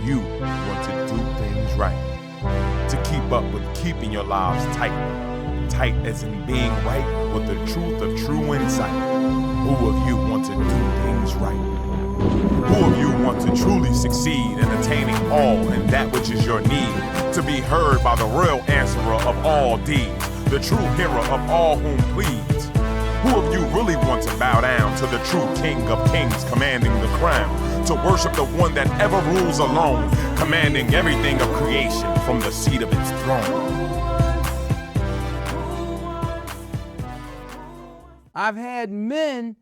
you want to do things right? To keep up with keeping your lives tight. Tight as in being right with the truth of true insight. Who of you want to do things right? Who of you want to truly succeed in attaining all in that which is your need? To be heard by the real answerer of all deeds, the true hearer of all whom pleads. Who of you really want to bow down to the true King of Kings commanding the crown? To worship the one that ever rules alone, commanding everything of creation from the seat of its throne. I've had men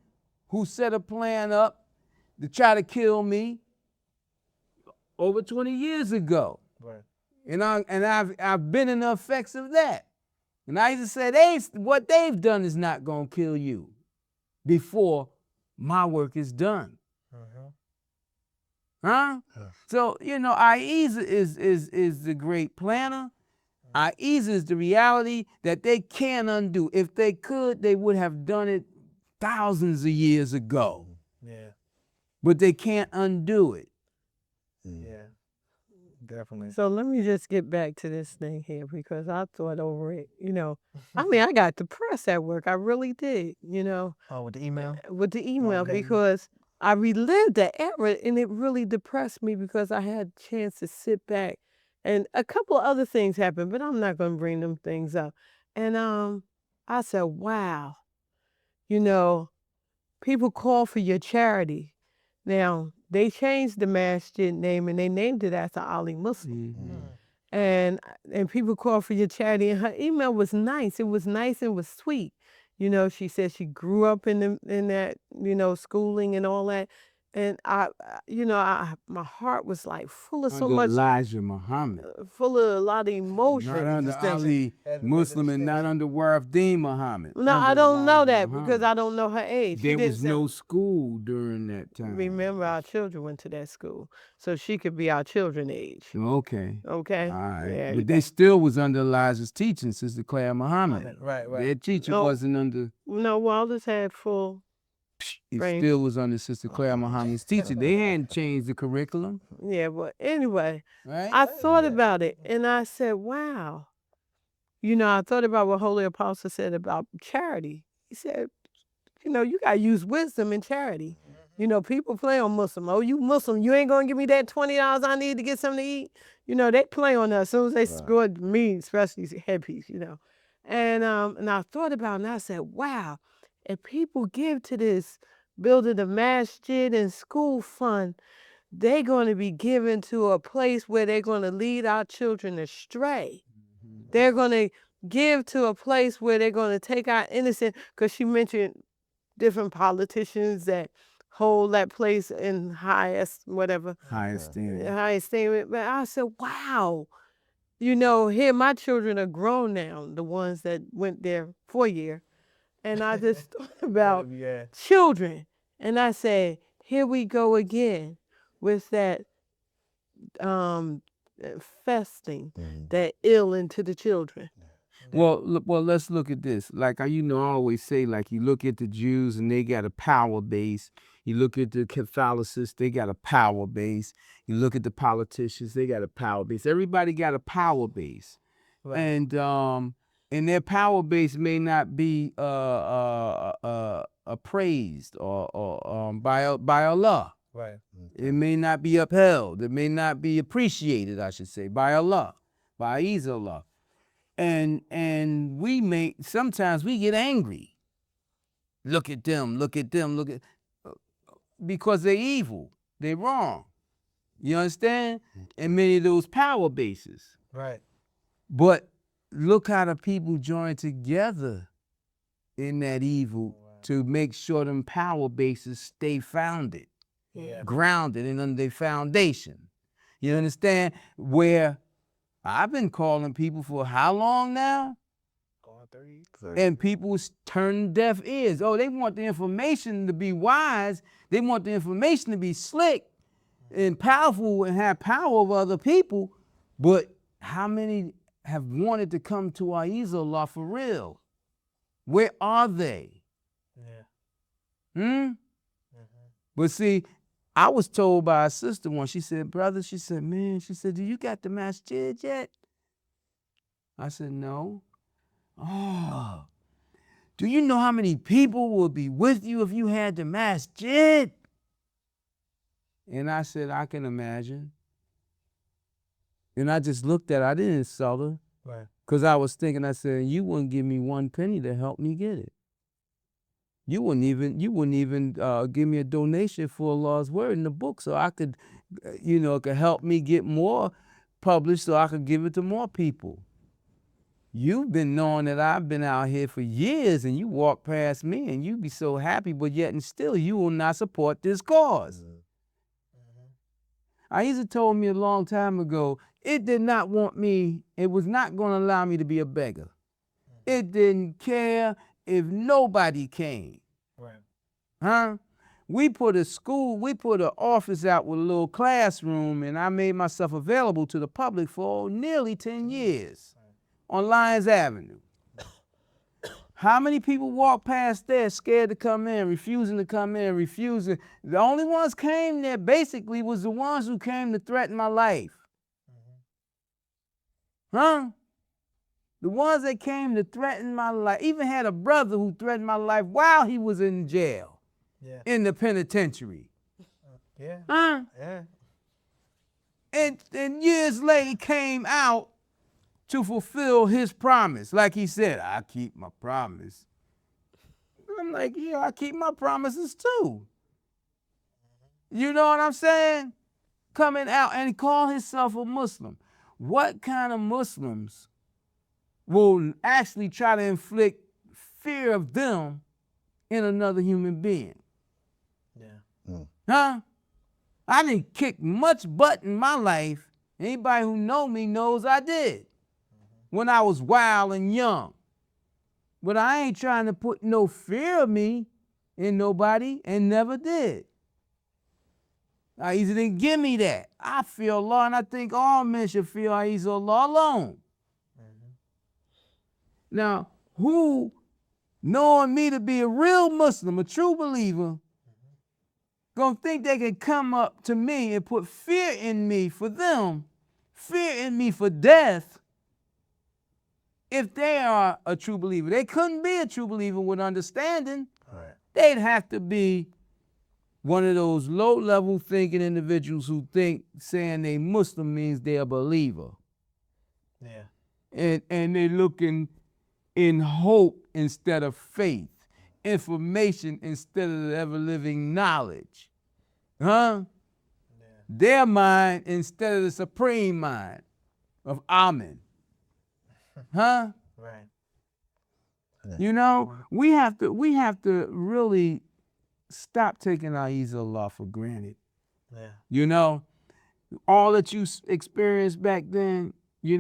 who set a plan up to try to kill me over 20 years ago. Right. And I've been in the effects of that. And I used to say, what they've done is not going to kill you before my work is done. Huh? Yeah. So, Ahezaah is the great planner. Ahezaah is the reality that they can't undo. If they could, they would have done it thousands of years ago. Yeah. but they can't undo it. Yeah, definitely. So let me just get back to this thing here because I thought over it, I mean, I got depressed at work. I really did, Oh, with the email? with the email Okay. because I relived the era and it really depressed me because I had a chance to sit back and a couple of other things happened, but I'm not going to bring them things up. And I said, wow, people call for your charity. Now, they changed the masjid name and they named it after Ali Muslim. And people call for your charity. And her email was nice. It was nice and was sweet. She said she grew up in that, schooling and all that. And my heart was like full of so Under much, Elijah Muhammad. full of a lot of emotion. Not under distinction. Ali Had to make a Muslim and not under Warif Deen Muhammad. No, I Under don't know Elijah that Muhammad. because I don't know her age. She There didn't was say- no school during that time. Remember, our children went to that school, so she could be our children age. Okay. Okay. All right. Yeah. But they still was under Elijah's teaching, Sister Claire Muhammad. Right, right. Their teacher No. wasn't under, No, Walters had full. it Right. still was under Sister Claire Muhammad's teaching. They hadn't changed the curriculum, Yeah, but anyway, right? I thought about it and I said, wow. I thought about what Holy Apostle said about charity. He said, you got to use wisdom in charity. People play on Muslim. Oh, you Muslim, you ain't going to give me that $20 I need to get something to eat. They play on us as soon as they scored me, especially headpiece, And I thought about it and I said, wow, if people give to this building a masjid and school fund, they're going to be given to a place where they're going to lead our children astray. They're going to give to a place where they're going to take our innocent, because she mentioned different politicians that hold that place in high esteem. High esteem. But I said, wow, here my children are grown now, the ones that went there for a year. And I just thought about Yeah. children. And I said, here we go again with that festing, that ill into the children. Well, let's look at this. Like I always say, like you look at the Jews and they got a power base. You look at the Catholicists, they got a power base. You look at the politicians, they got a power base. Everybody got a power base. Right. And their power base may not be appraised or by Allah. Right. It may not be upheld. It may not be appreciated, I should say, by Allah, by Ahezaah. And sometimes we get angry. Look at them, because they're evil, they're wrong. You understand? And many of those power bases. Right. But look how the people join together in that evil to make sure them power bases stay founded, grounded and under their foundation. You understand? Where I've been calling people for how long now? Going 30. And people turn deaf ears. Oh, they want the information to be wise. They want the information to be slick and powerful and have power over other people. But how many have wanted to come to Ahezaah for real? Where are they? Yeah. But see, I was told by a sister once, she said, brother, she said, man, she said, do you got the masjid yet? I said, no. Oh, do you know how many people will be with you if you had the masjid? And I said, I can imagine. And I just looked at her. I didn't insult her. Right. Because I was thinking, I said, you wouldn't give me one penny to help me get it. You wouldn't even give me a donation for Allah's word in the book so I could, it could help me get more published so I could give it to more people. You've been knowing that I've been out here for years and you walk past me and you be so happy, but yet and still you will not support this cause. Ahezaah told me a long time ago, it did not want me, it was not going to allow me to be a beggar. It didn't care if nobody came. Right. Huh? We put an office out with a little classroom, and I made myself available to the public for nearly 10 years on Lyons Avenue. How many people walk past there scared to come in, refusing to come in, refusing? The only ones came there basically was the ones who came to threaten my life. Huh? The ones that came to threaten my life. Even had a brother who threatened my life while he was in jail. Yeah. In the penitentiary. Yeah. Huh? Yeah. And years later came out to fulfill his promise. Like he said, I keep my promise. I'm like, yeah, I keep my promises too. You know what I'm saying? Coming out and call himself a Muslim. What kind of Muslims will actually try to inflict fear of them in another human being? Yeah. Huh? I didn't kick much butt in my life. Anybody who know me knows I did. When I was wild and young. But I ain't trying to put no fear of me in nobody and never did. Ahezaah didn't give me that. I fear Allah, and I think all men should fear Ahezaah Allah alone. Now, who, knowing me to be a real Muslim, a true believer, gonna think they can come up to me and put fear in me for them, fear in me for death, if they are a true believer? They couldn't be a true believer with understanding. Right. They'd have to be one of those low-level thinking individuals who think saying they Muslim means they're a believer. Yeah. And they're looking in hope instead of faith, information instead of the ever-living knowledge. Huh? Yeah. Their mind instead of the supreme mind of Amen. Huh? Right. You know, we have to really stop taking Ahezaah Allah for granted. Yeah. You know, all that you experienced back then, it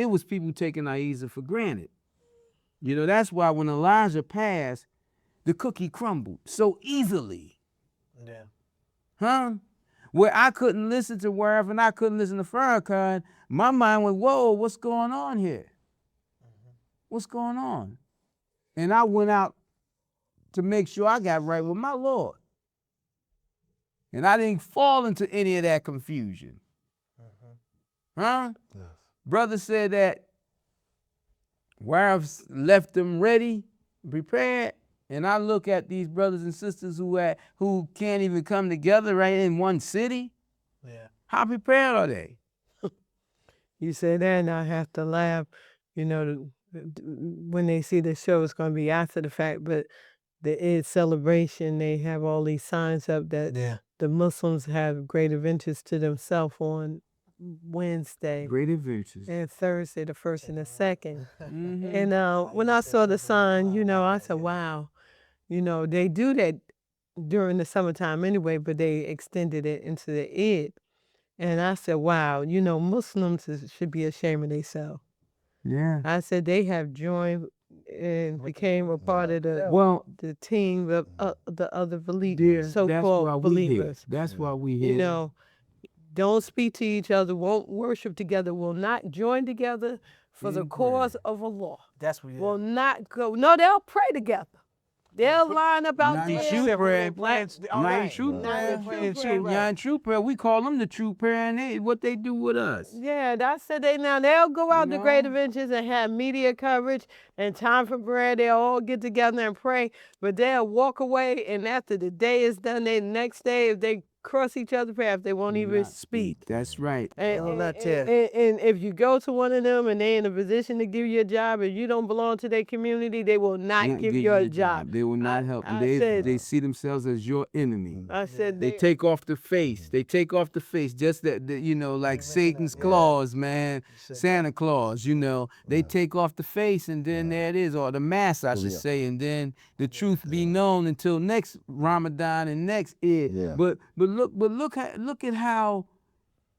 was people taking Ahezaah for granted. You know, that's why when Elijah passed, the cookie crumbled so easily. Yeah. Huh? Where I couldn't listen to Warif and I couldn't listen to Farrakhan, my mind went, whoa, what's going on here? What's going on? And I went out to make sure I got right with my Lord. And I didn't fall into any of that confusion. Huh? Yes. Brother said that Warif left them ready, prepared, and I look at these brothers and sisters who can't even come together right in one city. Yeah. How prepared are they? You say that and I have to laugh, when they see the show, it's going to be after the fact, but the Eid celebration, they have all these signs up that Yeah. the Muslims have great adventures to themselves on Wednesday Great adventures. and Thursday, the 1st and the 2nd. Mhm. And when I saw the sign, I said, wow, they do that during the summertime anyway, but they extended it into the Eid. And I said, wow, Muslims should be ashamed of themselves. Yeah. I said they have joined and became a part of the team of the other so-called believers. That's why we here. Don't speak to each other, won't worship together, will not join together for the In cause prayer. of Allah. That's what. Will not go. No, they'll pray together. They'll line up out Not there. true prayer. Right. True Not prayer. with true prayer. Not true prayer. We call them the true prayer, and what they do with us. Yeah, that's it. They'll go out to great know? adventures and have media coverage and time for prayer. They'll all get together and pray, but they'll walk away, and after the day is done, the next day, if they cross each other's path, they won't even speak. That's right. And if you go to one of them and they're in a position to give you a job and you don't belong to their community, they will not give you a job. They will not help. They see themselves as your enemy. I said They take off the face. They take off the face. Just that, like Satan's claws, man. Santa Claus, They take off the face, and then there it is, or the mask, I should say, and then the truth be known until next Ramadan and next Eid. Yeah. But look at how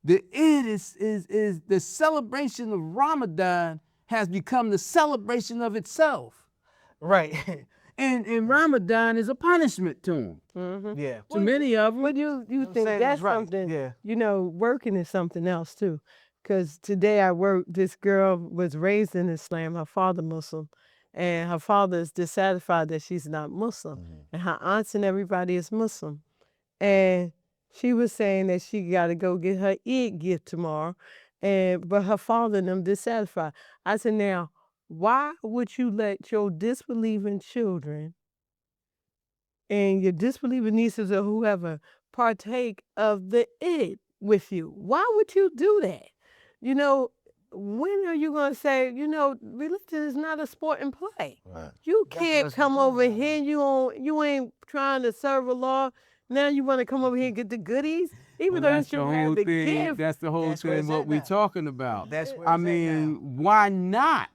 the Eid is the celebration of Ramadan has become the celebration of itself. Right. And Ramadan is a punishment to them. Mm-hmm. Yeah. To many of them. But you think saying that's is right. something, Yeah. Working is something else too. Because today I worked, this girl was raised in Islam, her father Muslim, and her father is dissatisfied that she's not Muslim. And her aunts and everybody is Muslim. And she was saying that she got to go get her Eid gift tomorrow, but her father and them dissatisfied. I said, now, why would you let your disbelieving children and your disbelieving nieces or whoever partake of the Eid with you? Why would you do that? When are you going to say, religion is not a sport and play? Right. You can't come over here, you ain't trying to serve Allah. Now you want to come over here and get the goodies? Even though That's you the have whole the thing. gift. That's the whole That's where thing. it's What at we now. talking about? That's where I it's at mean, why not?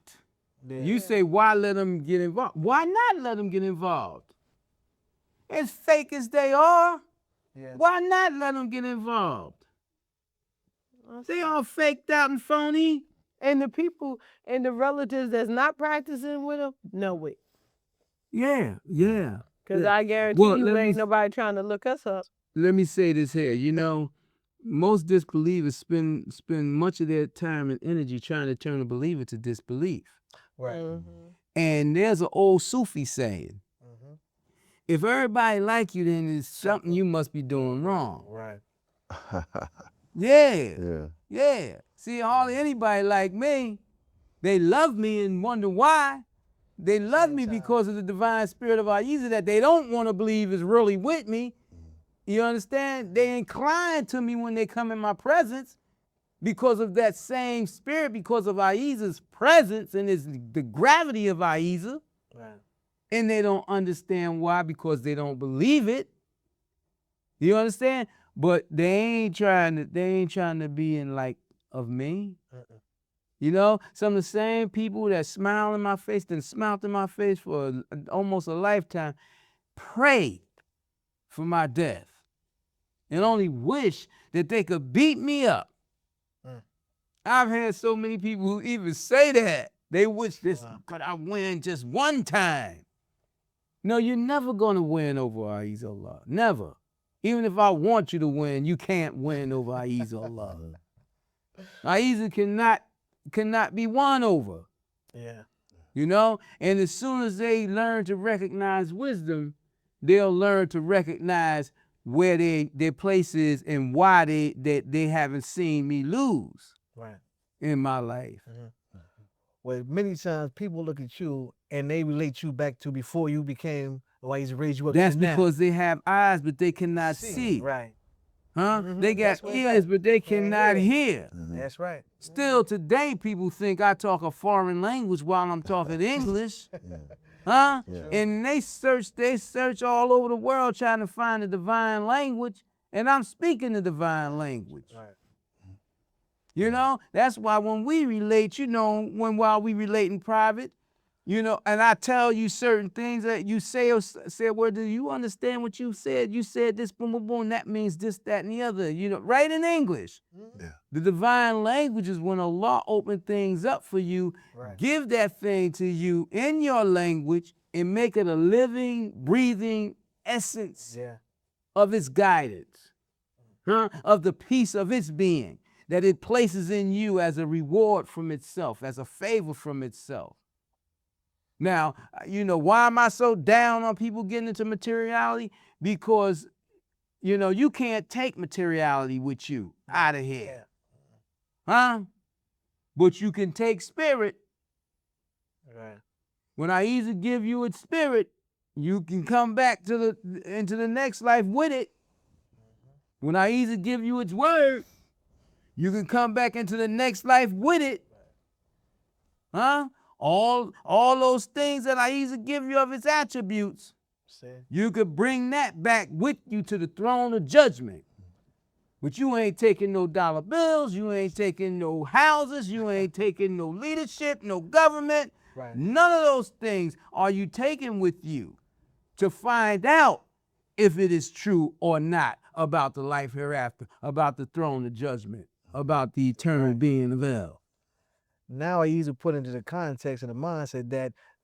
now. You say, why let them get involved? Why not let them get involved? As fake as they are, Yeah. why not let them get involved? They all faked out and phony. And the people and the relatives that's not practicing with them, know it. Yeah. Because I guarantee Well, you let me ain't s- nobody trying to look us up. Let me say this here. Most disbelievers spend much of their time and energy trying to turn a believer to disbelief. Right. Mm-hmm. And there's an old Sufi saying, if everybody like you, then it's something you must be doing wrong. Right. Yeah. See, hardly anybody like me. They love me and wonder why. They love me because of the divine spirit of Ahezaah that they don't want to believe is really with me. You understand? They incline to me when they come in my presence because of that same spirit, because of Ahezaah's presence and the gravity of Ahezaah. Right. And they don't understand why, because they don't believe it. You understand? But they ain't trying to be in like of me. Some of the same people that smile in my face, then smiled in my face for almost a lifetime, prayed for my death and only wish that they could beat me up. I've had so many people who even say that. They wish this could I win just one time. No, you're never going to win over Ahezaah. Never. Even if I want you to win, you can't win over Ahezaah. Ahezaah cannot be won over. Yeah. And as soon as they learn to recognize wisdom, they'll learn to recognize where their place is and why they haven't seen me lose in my life. Well, many times people look at you and they relate you back to before you became why he's raised you up. That's to now. because they have eyes, but they cannot see. Right. Huh? They got ears, but they cannot hear. That's right. Still today, people think I talk a foreign language while I'm talking English. Huh? And they search all over the world trying to find the divine language, and I'm speaking the divine language. Right. That's why when we relate, while we relate in private, and I tell you certain things that you say, well, do you understand what you said? You said this, boom, boom, boom, that means this, that, and the other, right in English. Yeah. The divine language is when Allah opens things up for you, give that thing to you in your language and make it a living, breathing essence of its guidance, of the peace of its being, that it places in you as a reward from itself, as a favor from itself. Now, you know, why am I so down on people getting into materiality? Because, you know, you can't take materiality with you out of here. Huh? But you can take spirit. Right. When Ahezaah give you its spirit, you can come back to into the next life with it. When Ahezaah give you its word, you can come back into the next life with it. Huh? All those things that Ahezaah give you of its attributes, you could bring that back with you to the throne of judgment. But you ain't taking no dollar bills, you ain't taking no houses, you ain't taking no leadership, no government. Right. None of those things are you taking with you to find out if it is true or not about the life hereafter, about the throne of judgment, about the eternal being of hell. Now Ahezaah put into the context and the mindset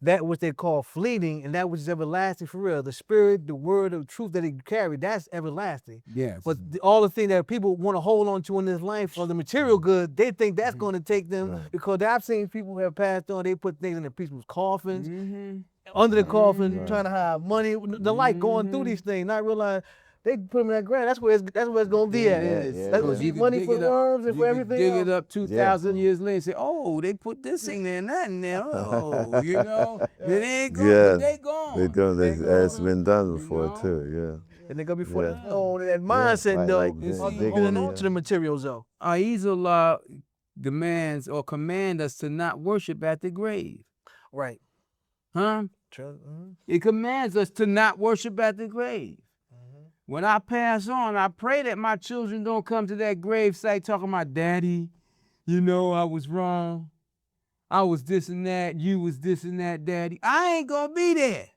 that which they call fleeting and that which is everlasting for real, the spirit, the word of truth that he carried, that's everlasting. Yes. But all the things that people want to hold on to in this life for the material good, they think that's going to take them because I've seen people who have passed on, they put things in the people's coffins, under the coffin, trying to hide money, the like, going through these things, not realize they put them in that ground. That's where it's gonna be at. That's gonna be money for worms and for everything. Dig else. it up 2,000 years later and say, oh, they put this in there and that in there. Oh, you know, they ain't gone, but they gone. It's been done before know? too. And they go before that mindset though, holding on to the materials though. Ahezaah demands or commands us to not worship at the grave. Right. Huh? True. It commands us to not worship at the grave. When I pass on, I pray that my children don't come to that grave site talking about, Daddy, you know, I was wrong. I was this and that. You was this and that, Daddy. I ain't gonna be there.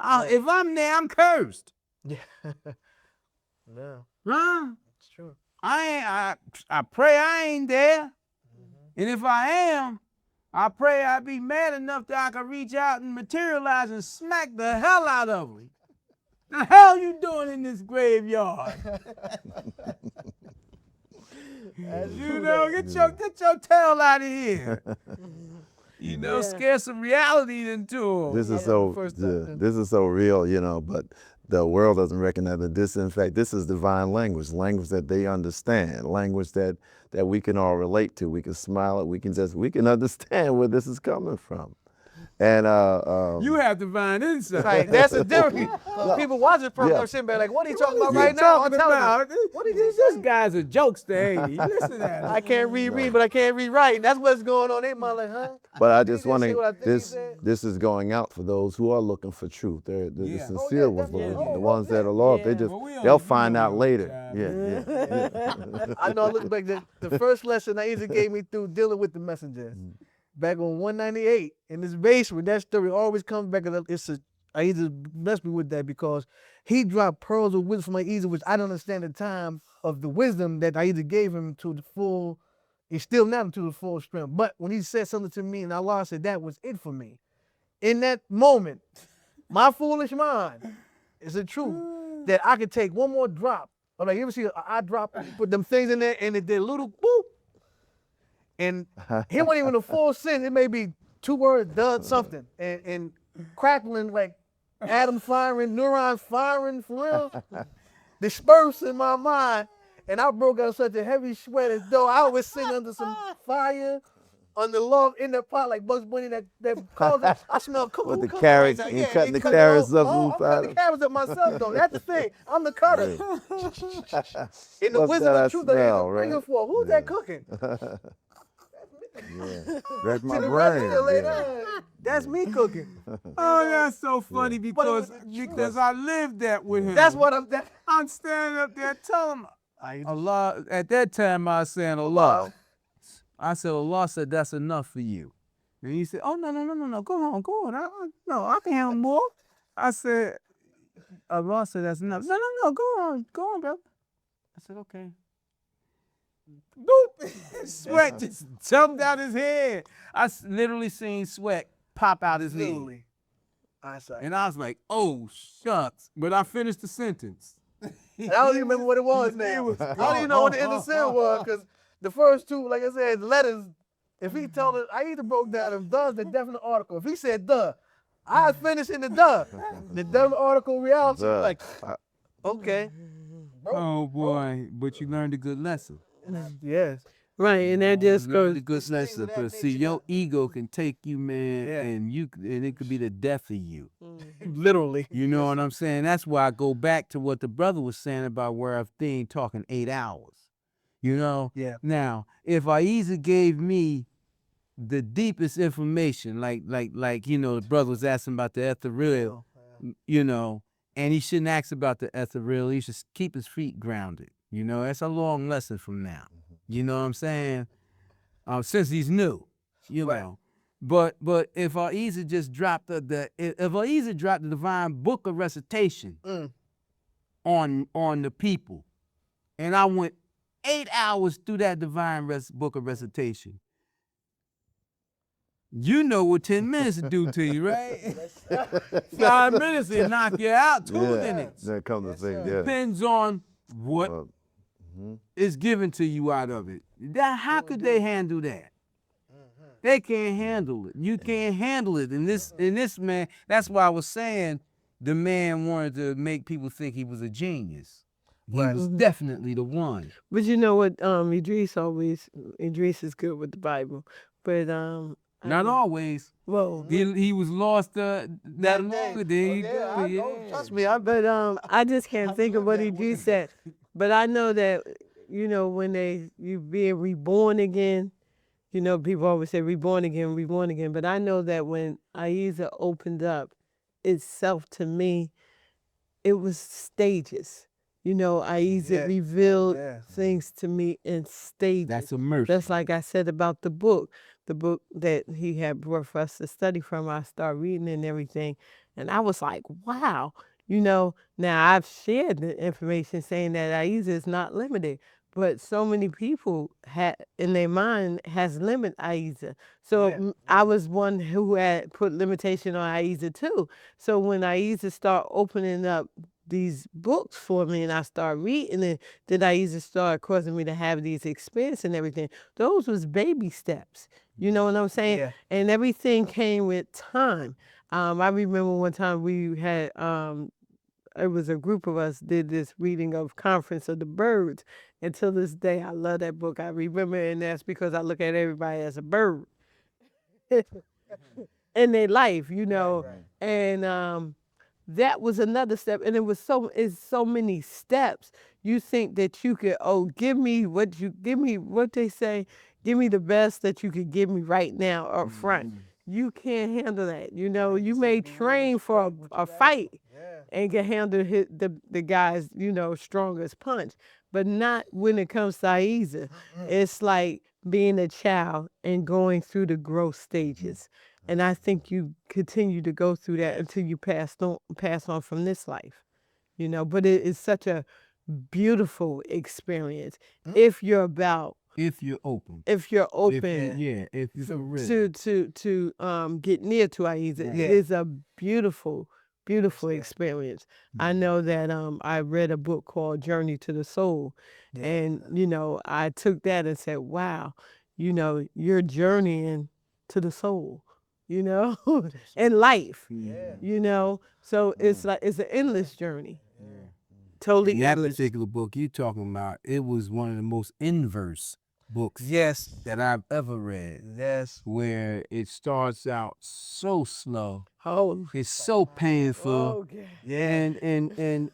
If I'm there, I'm cursed. Yeah. No. Huh? It's true. I pray I ain't there. And if I am, I pray I be mad enough that I can reach out and materialize and smack the hell out of them. The hell you doing in this graveyard? You know, get your tail out of here. You know, scare some reality into them. This is so real, you know, but the world doesn't recognize that this, in fact, this is divine language that they understand, language that we can all relate to. We can smile at, we can understand where this is coming from. And you have divine insight. Right, that's the difference. People watch this program sitting back like, what are you talking about right now? What are this guy's a jokester, ain't he? Listen to that. I can't read, but I can't read right. That's what's going on. They might like, huh? But I just want to, this is going out for those who are looking for truth. They're the sincere ones, the ones that are lost. They'll find out later. I know. I look back. The first lesson Ahezaah gave me through dealing with the messenger. Back on 198 in this basement, that story always comes back. Ahezaah blessed me with that because he dropped pearls of wisdom from Ahezaah, which I don't understand the time of the wisdom that Ahezaah gave him to the full. He's still not to the full strength. But when he said something to me, and Allah said that was it for me. In that moment, my foolish mind is the truth that I could take one more drop. Or like you ever see an eye drop, put them things in there, and it did a little boop. And he wasn't even a full sentence. It may be 2 words, done something, and crackling like atoms firing, neurons firing for real, dispersed in my mind. And I broke out such a heavy sweat as though I was sitting under some fire, under love in the pot like Bugs Bunny that caused it. I smell cooking. With the carrots, and cutting the carrots up. I'm cutting the carrots up myself though. That's the thing. I'm the cutter. In the wisdom of truth that he's bringing for. Who's that cooking? That's my brain. That's me cooking. Oh, that's so funny because I lived that with him. That's what I'm standing up there telling him. Allah, at that time I was saying Allah. I said, Allah said that's enough for you. And he said, oh, no, go on. I can handle more. I said, Allah said that's enough. No, go on, brother. I said, okay. Boop! Sweat just jumped out his head. I literally seen sweat pop out his head. And I was like, oh, shucks. But I finished the sentence. I don't even remember what it was now. I don't even know what the end of the sentence was because the first 2, like I said, letters, if he told it, I either broke down if "the" is the definite article. If he said "the," I was finishing the dumb article reality. Duh. Like, okay. Oh boy, but you learned a good lesson. Yes. Right, and that just You learned a goes. good lesson. of that Cause see, nature your ego can take you, man, Yeah. and it could be the death of you. Literally. You know what I'm saying? That's why I go back to what the brother was saying about where if they ain't talking 8 hours. You know? Yeah. Now, if Ahezaah gave me the deepest information, like the brother was asking about the ethereal, you know, and he shouldn't ask about the ethereal. He should keep his feet grounded. You know, that's a long lesson from now. You know what I'm saying? Since he's new, you know. But if Ahezaah just dropped if Ahezaah dropped the divine book of recitation on the people, and I went 8 hours through that divine book of recitation, you know what 10 minutes to do to you, right? 5 minutes will knock you out. 2 minutes. That comes to think, yeah. Depends on what is given to you out of it. How could they handle that? They can't handle it. You can't handle it. And this man, that's why I was saying the man wanted to make people think he was a genius. He was definitely the one. But you know what? Idris is good with the Bible, but Not always. Well, He was lost that longer than he Trust me, but I just can't think of what Idris said. But I know that when you being reborn again. You know, people always say reborn again. But I know that when Ahezaah opened up itself to me, it was stages. You know, Ahezaah revealed things to me in stages. That's immersion. That's like I said about the book that he had brought for us to study from. I started reading and everything. And I was like, wow. You know, now I've shared the information saying that Ahezaah is not limited. But so many people in their mind has limited Ahezaah. So I was one who had put limitation on Ahezaah too. So when Ahezaah started opening up these books for me and I started reading it, then Ahezaah started causing me to have these experiences and everything. Those was baby steps. You know what I'm saying? Yeah. And everything came with time. I remember one time we had it was a group of us did this reading of Conference of the Birds. And to this day, I love that book. I remember, and that's because I look at everybody as a bird in their life, you know. And that was another step. And it's so many steps. You think that you could, give me what they say, give me the best that you could give me right now up front. You can't handle that. You know, you may train for a fight and can handle the guy's, strongest punch, but not when it comes to Ahezaah. It's like being a child and going through the growth stages. And I think you continue to go through that until you pass on from this life, but it is such a beautiful experience if you're open. If you're open. If you're for real. to get near to Ahezaah. It is a beautiful experience. I know that I read a book called Journey to the Soul, and I took that and said, wow, you're journeying to the soul, and life, so it's like it's an endless journey. Totally That endless. particular book you talking about, it was one of the most inverse books that I've ever read. Yes. Where it starts out so slow. Oh, it's so painful. Okay. Yeah.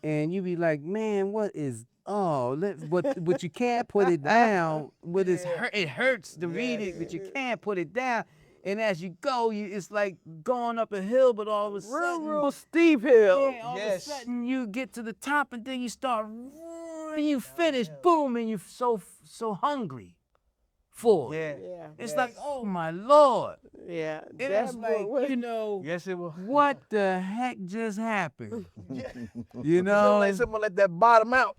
And you be like, man, what is but you can't put it down. It hurts to read it, but you can't put it down. And as you go, it's like going up a hill, but all of a sudden, real steep hill. yeah, all of a sudden you get to the top, and then you start, and you finish, boom, and you're so hungry for it. Yeah. It's like, oh my Lord. Yeah. It is like, Yes, it will. what the heck just happened? Like someone let that bottom out.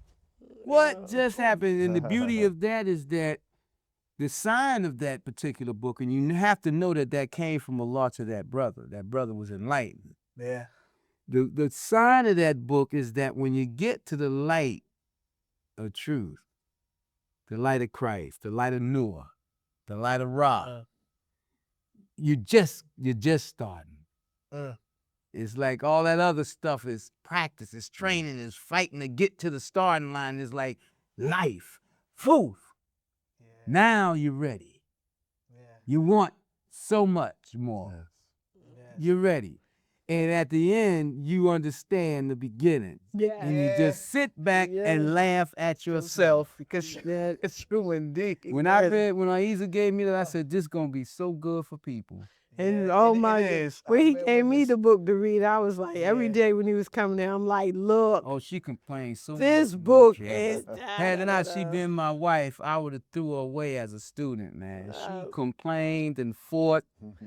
What just happened? And the beauty of that is that the sign of that particular book, and you have to know that came from Allaah to that brother. That brother was enlightened. Yeah. The sign of that book is that when you get to the light of truth, the light of Christ, the light of Noah, the light of Ra, you're just starting. It's like all that other stuff is practice, is training, is fighting to get to the starting line. It's like life. Poof. Now you're ready. You want so much more. You're ready. And at the end, you understand the beginning. And you just sit back and laugh at yourself. Because it's true indeed. When Ahezaah gave me that, I said, this is going to be so good for people. And it when he is. gave me the book to read, I was like, every day when he was coming there, I'm like, look, Oh, she complained so this much. book Yeah. is. Had not she been my wife, I would have threw her away as a student, man. She complained and fought.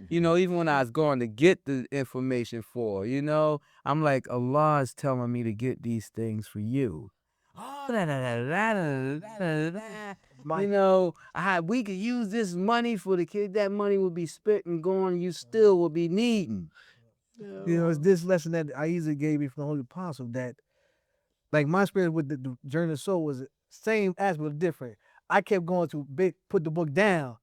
You know, even when I was going to get the information for her, you know, I'm like, Allah is telling me to get these things for you. Oh, you know, we could use this money for the kid. That money would be spent and gone. You still would be needing. You know, it's this lesson that Ahezaah gave me from the Holy Apostle that, like, my experience with the journey of the soul was the same aspect, but different. I kept going to put the book down, a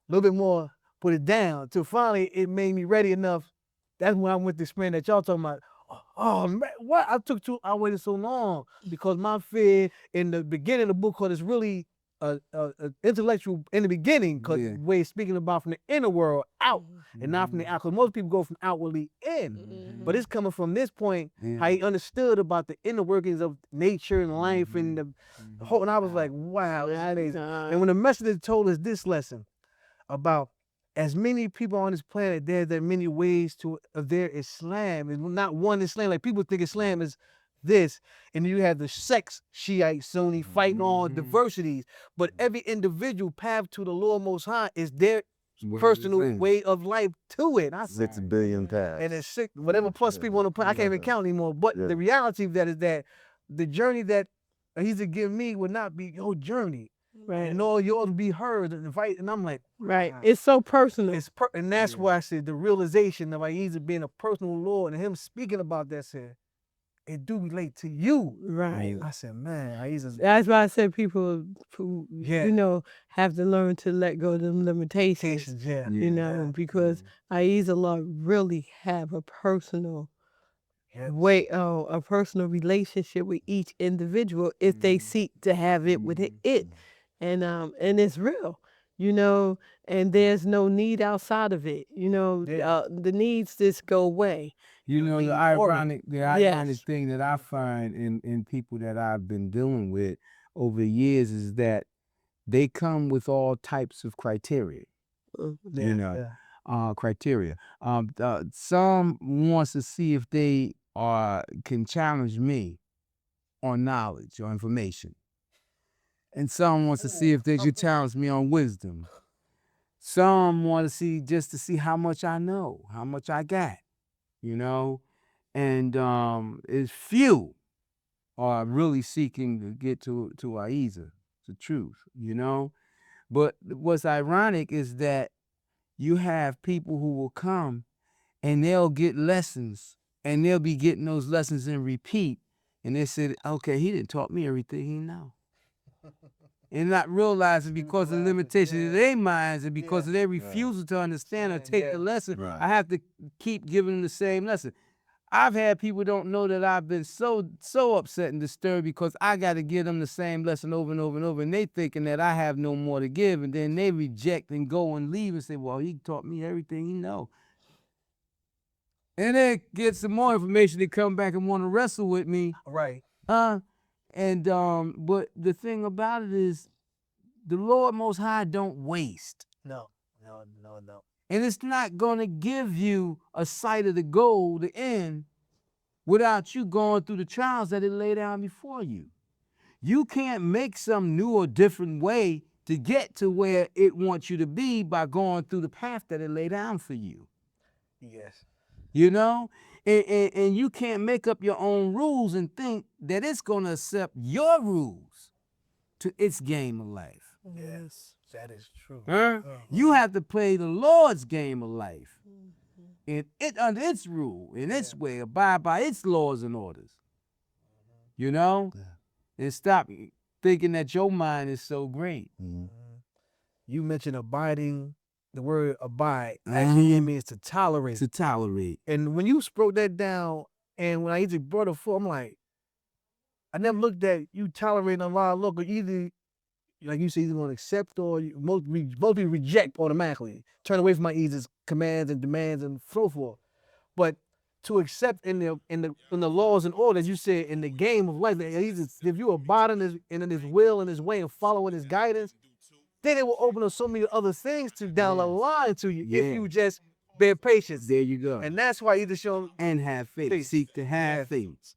little bit more, put it down, till finally it made me ready enough. That's when I went to experience that y'all talking about. Oh man, what? I waited so long because my fear in the beginning of the book, cause it's really a intellectual in the beginning, cause way it's speaking about from the inner world out and not from the out. Cause most people go from outwardly in, but it's coming from this point how he understood about the inner workings of nature and life and the whole. And I was like, wow, that is. And when the messenger told us this lesson about as many people on this planet, there are many ways to their Islam. It's not one Islam. Like people think Islam is this, and you have the sects, Shiite, Sunni, fighting on diversities. But every individual path to the Lord Most High is their personal way of life to it. I 6 billion paths. and it's sick, whatever plus people on the planet, I can't even count anymore. But the reality of that is that the journey that He's to give me would not be your journey. Right. And all yours be heard and invite. And I'm like, Right. wow. It's so personal. And that's why I said the realization of Ahezaah being a personal Lord and him speaking about that said, it do relate to you. Right. I said, man, Ahezaah's. That's why I said people who, you know, have to learn to let go of them limitations. You know, because Ahezaah really have a personal way, a personal relationship with each individual if they seek to have it with it. And it's real, you know, and there's no need outside of it. You know, the needs just go away. You know, the ironic thing that I find in people that I've been dealing with over the years is that they come with all types of criteria. You know, criteria. Some wants to see if they can challenge me on knowledge or information. And some wants to see if they could challenge me on wisdom. Some want to see just to see how much I know, how much I got, you know. And it's few are really seeking to get to Ahezaah, the truth, you know. But what's ironic is that you have people who will come and they'll get lessons and they'll be getting those lessons in repeat. And they said, okay, he didn't taught me everything he know. And not realizing because of the limitation of their minds and because of their refusal to understand or take the lesson, I have to keep giving them the same lesson. I've had people don't know that I've been so upset and disturbed because I got to give them the same lesson over and over and over, and they thinking that I have no more to give, and then they reject and go and leave and say, well, he taught me everything he know. And then get some more information, they come back and want to wrestle with me. Right. But the thing about it is the Lord Most High don't waste. No. And it's not going to give you a sight of the goal, the end, without you going through the trials that it lay down before you. You can't make some new or different way to get to where it wants you to be by going through the path that it lay down for you. Yes. You know? And you can't make up your own rules and think that it's going to accept your rules to its game of life. Yes. That is true. You have to play the Lord's game of life. And it under its rule, in its way, abide by its laws and orders. You know? And stop thinking that your mind is so great. You mentioned abiding the word abide actually means to tolerate. To tolerate. And when you broke that down, and when I either brought it forth, I'm like, I never looked at you tolerating Allah. Look, either, like you say, either going to accept or most people reject automatically. Turn away from my Eze's commands and demands and so forth. But to accept in the laws and orders, you said in the game of life, if you abide in his will and his way and follow in his guidance, then it will open up so many other things to down the line to you if you just bear patience. There you go. And that's why either show And have faith. Seek to have faith.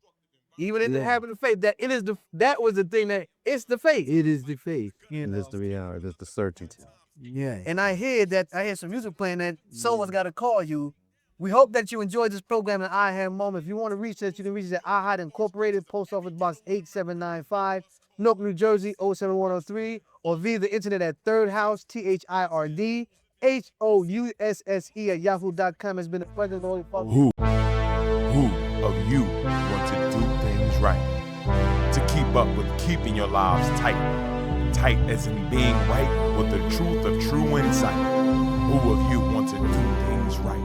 even in the having of faith, that was the thing that it's the faith. It is the faith. And it's the reality, it's the certainty. Yeah. And I hear some music playing that someone's got to call you. We hope that you enjoyed this program at I-Had Moment. If you want to reach us, you can reach us at A.H.A.D Incorporated, Post Office Box 8795, Newark, New Jersey 07103, or via the internet at Third House, THIRD, HOUSSE at yahoo.com. It's been a pleasure, Lord. Who of you want to do things right? To keep up with keeping your lives tight. Tight as in being right with the truth of true insight. Who of you want to do things right?